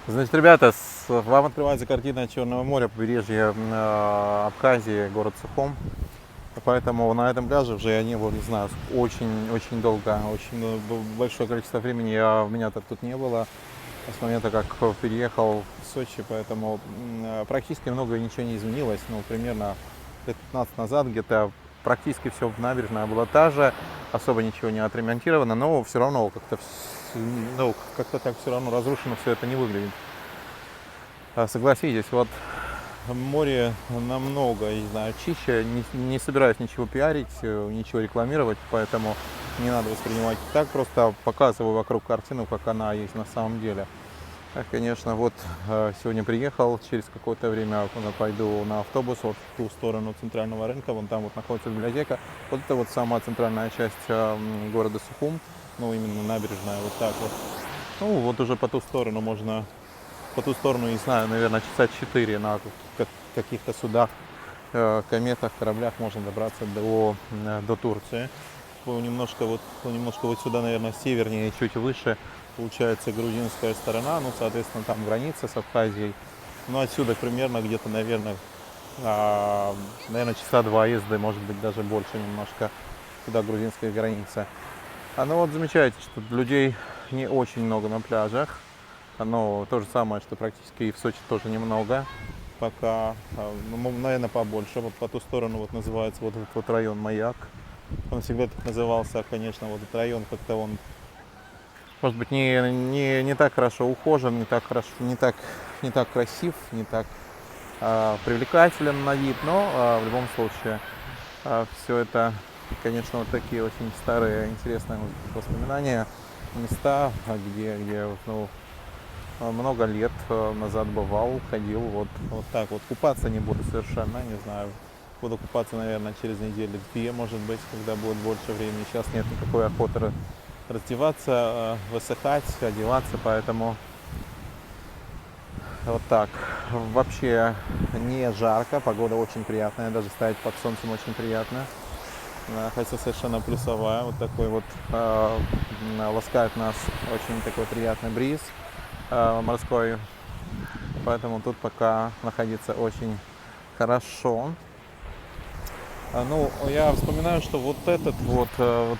Значит, ребята, вам открывается картина Черного моря, побережье Абхазии, город Сухум. Поэтому на этом пляже уже я не был, не знаю, очень долго, большое количество времени у меня тут не было с момента, как переехал в Сочи, поэтому практически много ничего не изменилось. Ну, примерно лет 15 назад где-то практически все набережная была та же, особо ничего не отремонтировано, но все равно как-то так все равно разрушено все это не выглядит. Согласитесь, вот море намного, не знаю, чище. Не собираюсь ничего пиарить, ничего рекламировать, поэтому не надо воспринимать так. Просто показываю вокруг картину, как она есть на самом деле. Конечно, вот сегодня приехал, через какое-то время пойду на автобус вот в ту сторону центрального рынка, вон там вот находится библиотека. Вот это вот сама центральная часть города Сухум, ну именно набережная, вот так вот. Ну вот уже по ту сторону, не знаю, наверное, часа 4 на каких-то судах, кометах, кораблях можно добраться до Турции. Немножко вот сюда, наверное, севернее, чуть выше, получается грузинская сторона, ну, соответственно, там граница с Абхазией. Ну, отсюда примерно где-то, наверное, часа 2 езды, может быть, даже больше немножко, туда грузинская граница. Ну вот замечаете, что людей не очень много на пляжах. Оно то же самое, что практически и в Сочи тоже немного. Пока, наверное, побольше. Вот по ту сторону вот называется вот этот вот район Маяк. Он всегда так назывался, конечно, вот этот район как-то он, может быть, не так хорошо ухожен, не так красив, не так привлекателен на вид, но в любом случае все это, конечно, вот такие очень старые интересные воспоминания, места, где ну, много лет назад бывал, ходил, вот так вот. Купаться не буду совершенно, не знаю. Буду купаться, наверное, через недели-две, может быть, когда будет больше времени. Сейчас нет никакой охоты раздеваться, высыхать, одеваться, поэтому вот так. Вообще не жарко, погода очень приятная, даже стоять под солнцем очень приятно. Хотя совершенно плюсовая, вот такой вот ласкает нас очень такой приятный бриз морской, поэтому тут пока находиться очень хорошо. Ну, я вспоминаю, что вот этот вот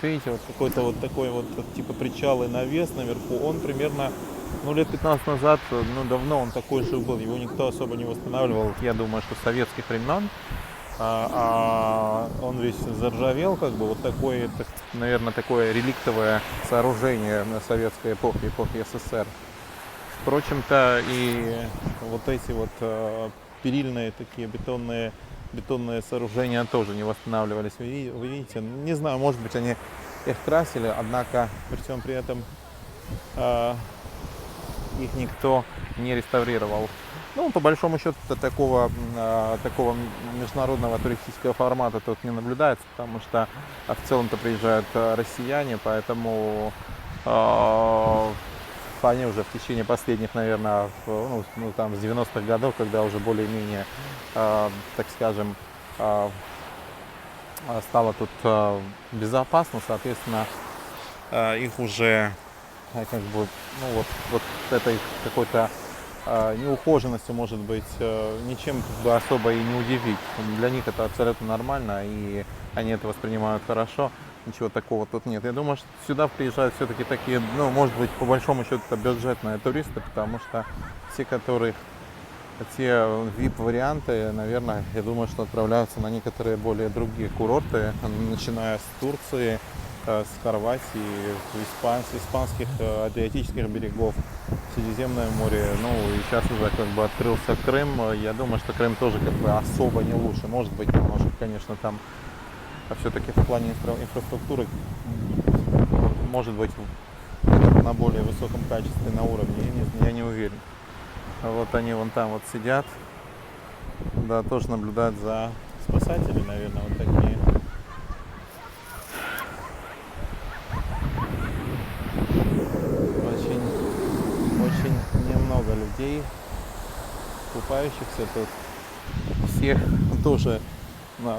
видите, вот какой-то вот такой вот типа причал и навес наверху, он примерно, ну, лет 15 назад, ну, давно он такой же был, его никто особо не восстанавливал, я думаю, что с советских времен. Он весь заржавел, как бы вот такое, наверное, такое реликтовое сооружение на советской эпохи СССР. Впрочем-то, и вот эти вот перильные такие бетонные сооружения тоже не восстанавливались. Вы видите, не знаю, может быть, они их красили, однако при этом их никто не реставрировал. Ну, по большому счету, такого международного туристического формата тут не наблюдается, потому что в целом-то приезжают россияне, поэтому они уже в течение последних, наверное, там, с 90-х годов, когда уже более-менее, так скажем, стало тут безопасно, соответственно, их уже как бы, ну, вот этой какой-то неухоженностью, может быть, ничем как бы особо и не удивить. Для них это абсолютно нормально, и они это воспринимают хорошо. Ничего такого тут нет. Я думаю, что сюда приезжают все-таки такие, ну, может быть, по большому счету, это бюджетные туристы, потому что те VIP-варианты, наверное, я думаю, что отправляются на некоторые более другие курорты, начиная с Турции, с Хорватии, с испанских, адриатических берегов, Средиземное море, ну и сейчас уже как бы открылся Крым. Я думаю, что Крым тоже как бы особо не лучше. Может быть, немножко, конечно, там все-таки в плане инфраструктуры, может быть, на более высоком качестве, на уровне, я не уверен. Вот они вон там вот сидят, да, тоже наблюдают за спасателями, наверное, вот такие. Очень немного людей, купающихся тут. Все тоже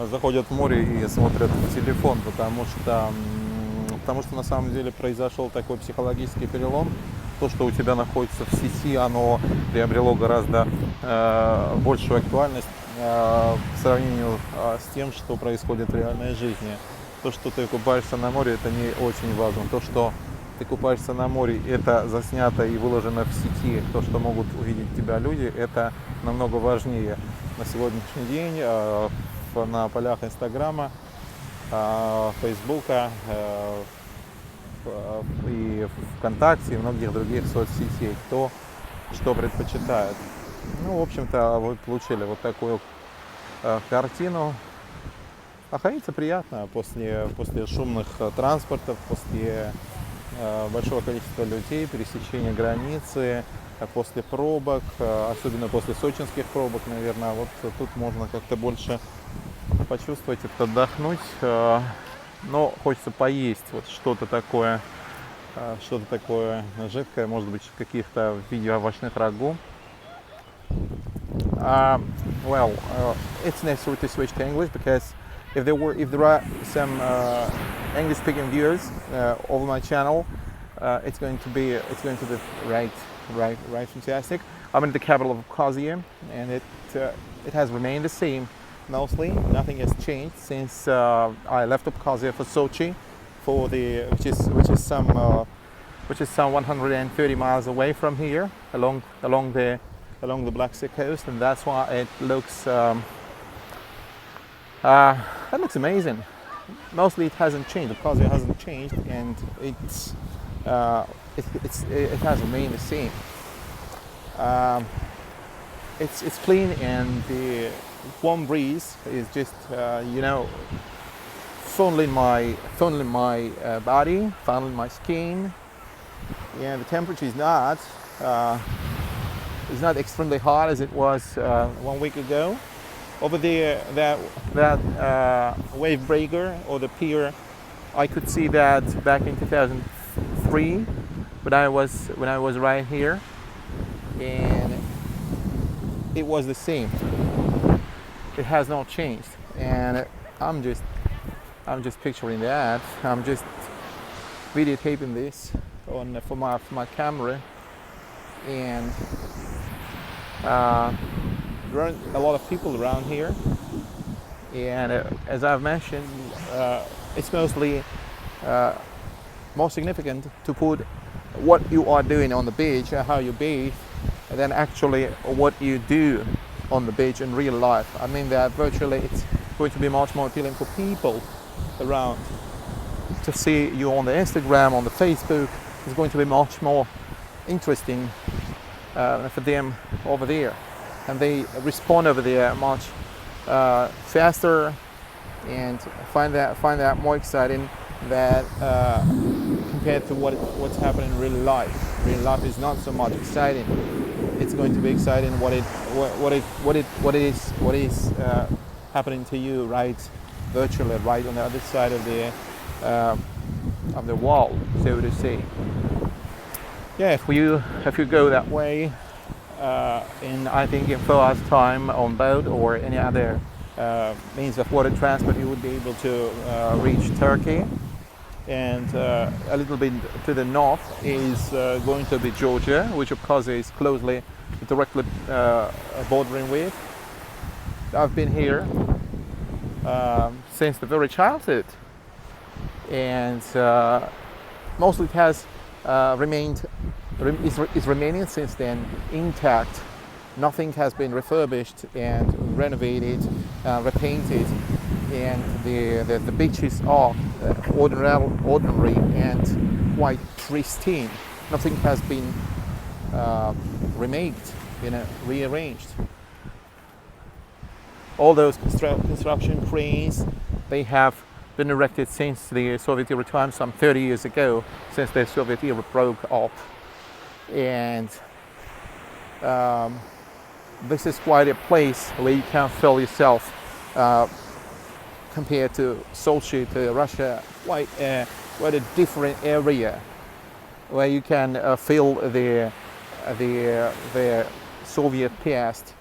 заходят в море и смотрят в телефон, потому что на самом деле произошел такой психологический перелом то, что у тебя находится в сети, оно приобрело гораздо большую актуальность в сравнении с тем, что происходит в реальной жизни. То, что ты купаешься на море, это не очень важно. То, что ты купаешься на море, это заснято и выложено в сети. То, что могут увидеть тебя люди, это намного важнее. На сегодняшний день на полях Инстаграма, Фейсбука и ВКонтакте и многих других соцсетей, кто что предпочитает. Ну, в общем-то, вы получили вот такую картину. Находиться приятно после шумных транспортов, после большого количества людей, пересечения границы, после пробок, особенно после сочинских пробок, наверное. Вот тут можно как-то больше почувствовать, отдохнуть, но хочется поесть вот что-то такое жидкое, может быть, каких-то в виде овощных рагу. It's necessary to switch to English because if there are some English-speaking viewers over my channel, it's going to be right fantastic. I'm in the capital of Abkhazia, and it has remained the same mostly. Nothing has changed since I left Abkhazia for Sochi, which is some 130 miles away from here, along the Black Sea coast, and that's why it looks amazing. Mostly it hasn't changed. Abkhazia hasn't changed, and it has remained the same. It's clean, and the warm breeze is just fondling my body, fondling my skin. Yeah, the temperature is not extremely hot as it was 1 week ago. Over there, that wave breaker or the pier, I could see that back in 2003 when I was right here, and it was the same. It has not changed, and I'm just picturing that. I'm just videotaping this for my camera, and there are a lot of people around here, and as I've mentioned, it's mostly more significant to put what you are doing on the beach, how you bathe, and then actually what you do on the beach in real life. I mean that virtually it's going to be much more appealing for people around to see you on the Instagram, on the Facebook. It's going to be much more interesting for them over there, and they respond over there much faster and find that more exciting that compared to what's happening in real life. Real life is not so much exciting. It's going to be exciting what is happening to you right virtually, right on the other side of the wall, so to say. Yeah, if you go that way, I think in 4 hours time on boat or any other means of water transport, you would be able to reach Turkey, and a little bit to the north is going to be Georgia, which of course is directly bordering with. I've been here since the very childhood, and mostly it has is remaining since then intact. Nothing has been refurbished and renovated, repainted, and the beaches are ordinary and quite pristine. Nothing has been remade, rearranged. All those construction cranes, they have been erected since the Soviet era time, some 30 years ago, since the Soviet era broke up. And this is quite a place where you can feel yourself, compared to Sochi, to Russia, quite a different area where you can feel the Soviet past,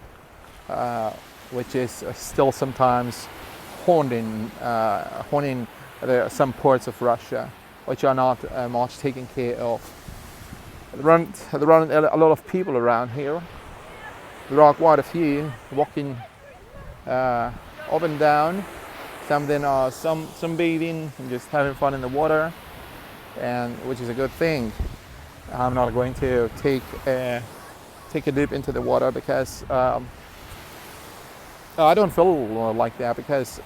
which is still sometimes haunting some parts of Russia, which are not much taken care of. There aren't a lot of people around here. There are quite a few walking up and down. Some then are sunbathing and just having fun in the water, and which is a good thing. I'm not going to take a dip into the water because I don't feel like that, because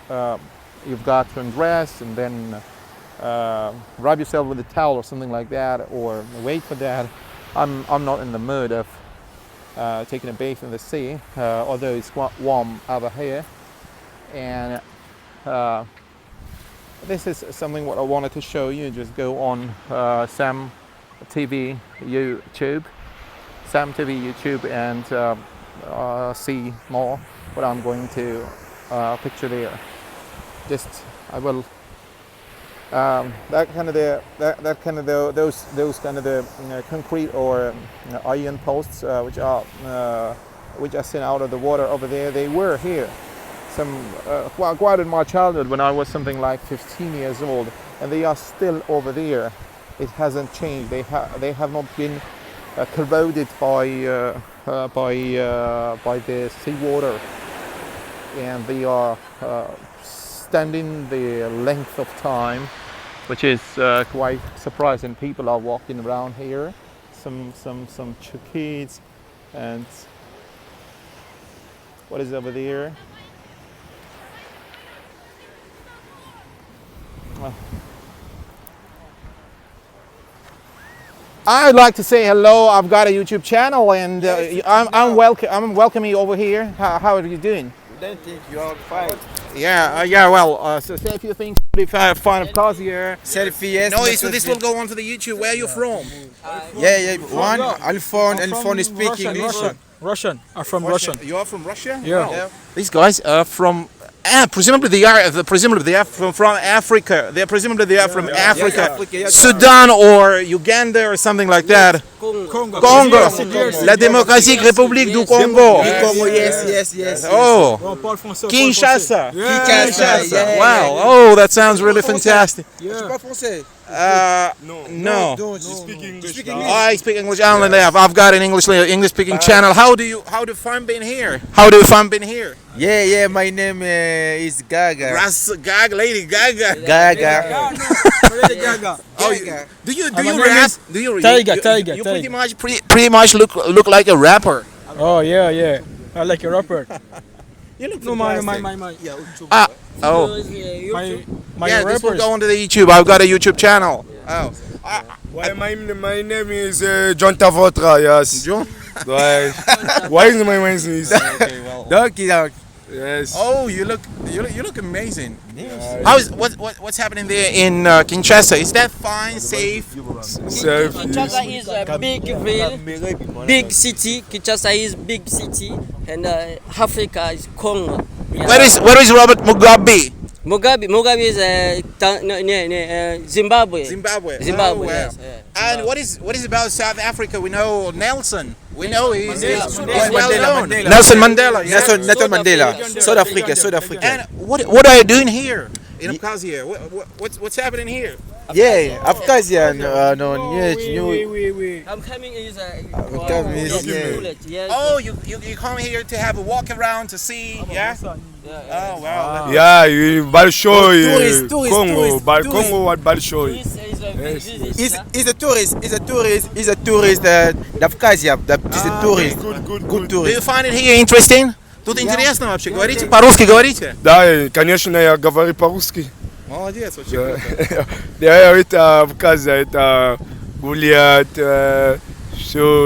you've got to undress and then rub yourself with a towel or something like that, or wait for that. I'm not in the mood of taking a bath in the sea, although it's quite warm over here. And this is something what I wanted to show you. Just go on Sam TV YouTube, and see more what I'm going to picture there. Just I will those kind of the concrete or iron posts which are seen out of the water over there. They were here quite in my childhood when I was something like 15 years old, and they are still over there. It hasn't changed. They have not been corroded by the seawater, and they are standing the length of time, which is quite surprising. People are walking around here, some kids, and what is over there? I'd like to say hello. I've got a YouTube channel, and I'm welcoming you over here. How are you doing? Don't think you are fine. Yeah. Well, so say a few things. If I find, of course, here. Selfie, yes. No, so this will go onto the YouTube. Where are you from? Yeah. One, Alphone is speaking English. Russian. I'm from Russia. You are from Russia? Yeah. Oh. These guys are from. Presumably they are from Africa. Presumably from Africa, Africa. Sudan or Uganda or something like that. Congo. La Démocratique République du Congo. Congo, yes. Oh, On parle français. Kinshasa. Kinshasa. Yeah. Wow. Oh, that sounds really fantastic. Tu parles français? No. Don't. You speak English. I speak English only. I've got an English speaking channel. How do you find being here? How do you find being here? Yeah. My name is Gaga. Lady Gaga. Gaga. Oh, do you rap? Do you Tiger. You pretty much look like a rapper. Oh yeah. I like a rapper. You look No, fantastic. my. Oh. My Yeah, this will rappers. go onto the YouTube. I've got a YouTube channel. Oh. My name is John Tavotra, yes. John? Why is my name is? Okay, well. Donkey Dog. Yes. Oh, you look amazing. What's happening there in Kinshasa? Is that fine, safe? Kinshasa is a big ville, big city. Kinshasa is big city, and Africa is Congo. Yeah. Where is Robert Mugabe? Mugabe is Zimbabwe. Zimbabwe. Oh, wow. Yes. And what is about South Africa? We know Nelson. We know he's Mandela. well known. Mandela. Nelson Mandela. Yeah. Nelson Mandela. South Africa. And what are you doing here in Abkhazia? What's happening here? Yeah, Abkhazia. I'm coming is Yes. Oh, you come here to have a walk around to see, yeah? Oh wow. Yeah, Большой Tourist, Congo, tourist. Congo, Большой. He's a tourist. He's a tourist. Abkhazia. He's a tourist. Good Do you tourist. find it here interesting? Тут интересно вообще. Говорите? По-русски говорите? Да, конечно, я говорю по-русски. Молодец, очень круто. Я это Абхазия, это гулять, все,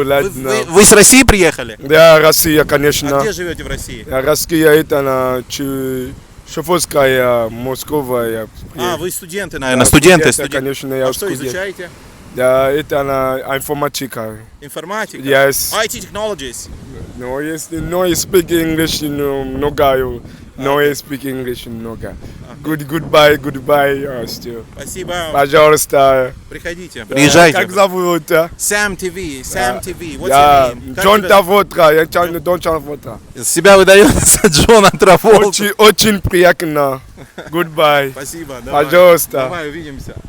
ладно. Вы с России приехали? Да, Россия, А конечно. где живете в России? Россия это на Шофовская, Московая. А, вы студенты, наверное, студенты. Конечно, я А что студент. изучаете? Да, это на информатика. Информатика? Yes. IT technologies. No, yes, no, I speak English, много. No, I speak English, много. Goodbye, still. Спасибо. Пожалуйста. Приходите. Приезжайте. Как зовут? Sam TV. What's Я your name? Как Джон тебя- Тавотра, я Джон Тавотра. Себя выдается Джона Траволта. Очень приятно. Goodbye. Спасибо. Давай. Пожалуйста. Давай, увидимся.